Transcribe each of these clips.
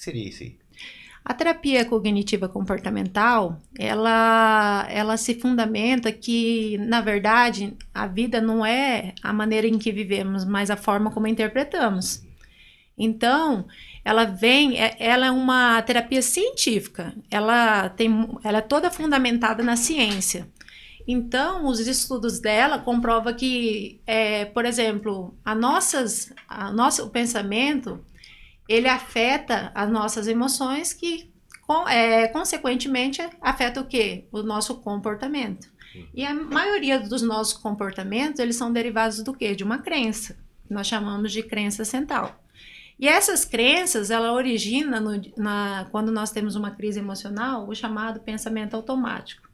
seria isso aí? A terapia cognitiva comportamental, ela se fundamenta que, na verdade, a vida não é a maneira em que vivemos, mas a forma como a interpretamos. Então, ela é uma terapia científica, ela é toda fundamentada na ciência. Então, os estudos dela comprovam que, por exemplo, o pensamento, ele afeta as nossas emoções que, consequentemente, afeta o quê? O nosso comportamento. E a maioria dos nossos comportamentos, eles são derivados do quê? De uma crença, que nós chamamos de crença central. E essas crenças, ela origina quando nós temos uma crise emocional, o chamado pensamento automático.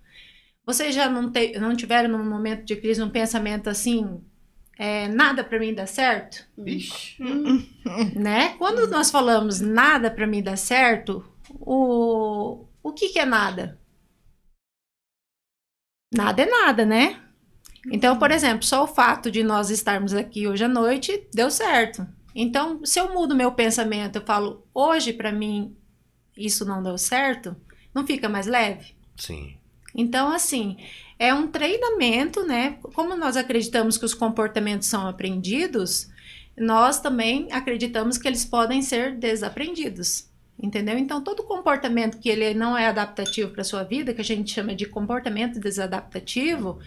Vocês já não tiveram num momento de crise um pensamento assim, nada para mim dá certo? Vixe. Né? Quando nós falamos nada para mim dá certo, o que é nada? Nada é nada, né? Então, por exemplo, só o fato de nós estarmos aqui hoje à noite deu certo. Então, se eu mudo meu pensamento, eu falo, hoje para mim isso não deu certo, não fica mais leve? Sim. Então, assim, é um treinamento, né? Como nós acreditamos que os comportamentos são aprendidos, nós também acreditamos que eles podem ser desaprendidos, entendeu? Então, todo comportamento que ele não é adaptativo para a sua vida, que a gente chama de comportamento desadaptativo,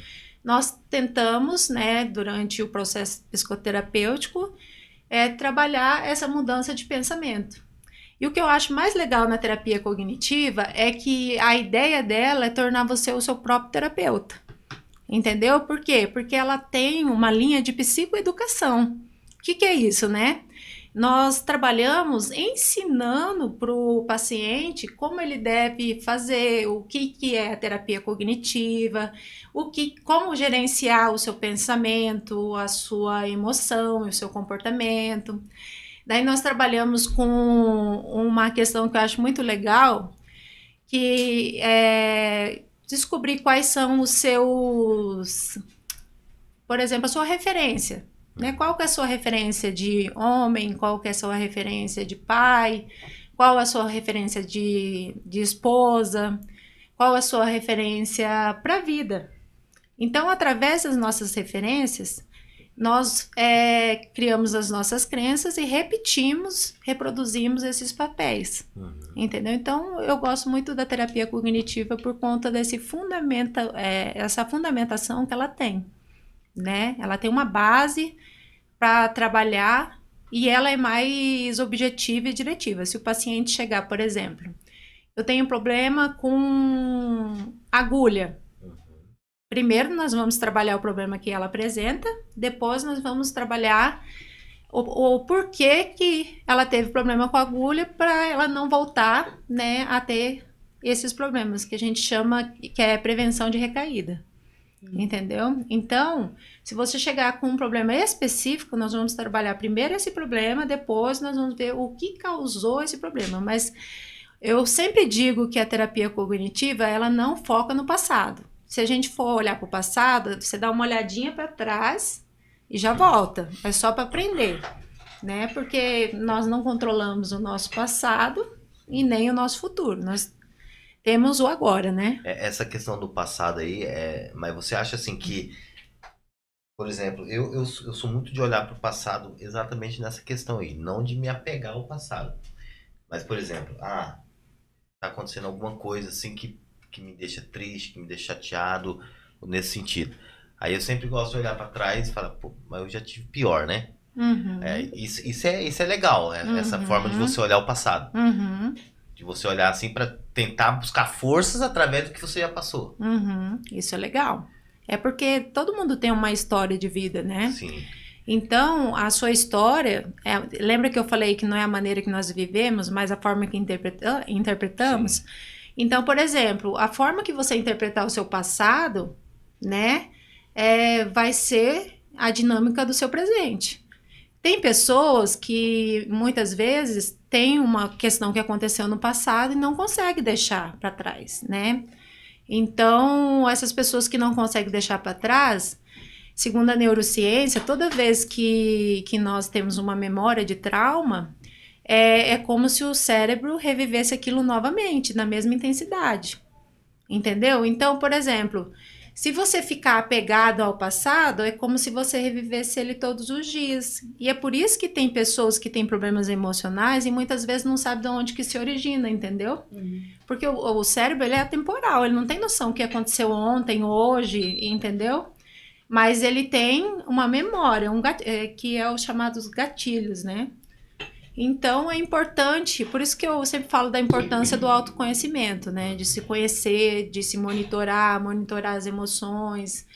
nós tentamos, né, durante o processo psicoterapêutico, trabalhar essa mudança de pensamento. E o que eu acho mais legal na terapia cognitiva é que a ideia dela é tornar você o seu próprio terapeuta. Entendeu? Por quê? Porque ela tem uma linha de psicoeducação. O que é isso, né? Nós trabalhamos ensinando para o paciente como ele deve fazer, o que é a terapia cognitiva, como gerenciar o seu pensamento, a sua emoção, o seu comportamento. Daí nós trabalhamos com uma questão que eu acho muito legal, que é descobrir quais são os seus, por exemplo, a sua referência, né? Qual que é a sua referência de homem, qual que é a sua referência de pai, qual a sua referência de esposa, qual a sua referência para a vida. Então, através das nossas referências, nós criamos as nossas crenças e reproduzimos esses papéis, entendeu? Então, eu gosto muito da terapia cognitiva por conta essa fundamentação que ela tem, né? Ela tem uma base para trabalhar e ela é mais objetiva e diretiva. Se o paciente chegar, por exemplo, eu tenho um problema com agulha. Primeiro, nós vamos trabalhar o problema que ela apresenta, depois nós vamos trabalhar o porquê que ela teve problema com a agulha para ela não voltar, né, a ter esses problemas, que a gente chama, que é prevenção de recaída. Entendeu? Então, se você chegar com um problema específico, nós vamos trabalhar primeiro esse problema, depois nós vamos ver o que causou esse problema. Mas eu sempre digo que a terapia cognitiva, ela não foca no passado. Se a gente for olhar para o passado, você dá uma olhadinha para trás e já volta. É só para aprender, né? Porque nós não controlamos o nosso passado e nem o nosso futuro. Nós temos o agora, né? Essa questão do passado aí, mas você acha assim que, por exemplo, eu sou muito de olhar para o passado exatamente nessa questão aí, não de me apegar ao passado. Mas, por exemplo, tá acontecendo alguma coisa assim que me deixa triste, que me deixa chateado, nesse sentido. Aí eu sempre gosto de olhar para trás e falar, pô, mas eu já tive pior, né? Uhum. Isso é legal, né? Essa forma de você olhar o passado. Uhum. De você olhar assim para tentar buscar forças através do que você já passou. Uhum. Isso é legal. É porque todo mundo tem uma história de vida, né? Sim. Então, a sua história, lembra que eu falei que não é a maneira que nós vivemos, mas a forma que interpretamos? Sim. Então, por exemplo, a forma que você interpretar o seu passado, né, vai ser a dinâmica do seu presente. Tem pessoas que muitas vezes têm uma questão que aconteceu no passado e não consegue deixar para trás, né? Então, essas pessoas que não conseguem deixar para trás, segundo a neurociência, toda vez que nós temos uma memória de trauma, é como se o cérebro revivesse aquilo novamente, na mesma intensidade. Entendeu? Então, por exemplo, se você ficar apegado ao passado, é como se você revivesse ele todos os dias. E é por isso que tem pessoas que têm problemas emocionais e muitas vezes não sabem de onde que se origina, entendeu? Porque o cérebro, ele é atemporal, ele não tem noção do que aconteceu ontem, hoje, entendeu? Mas ele tem uma memória, que é os chamados gatilhos, né? Então é importante, por isso que eu sempre falo da importância do autoconhecimento, né? De se conhecer, de se monitorar, monitorar as emoções,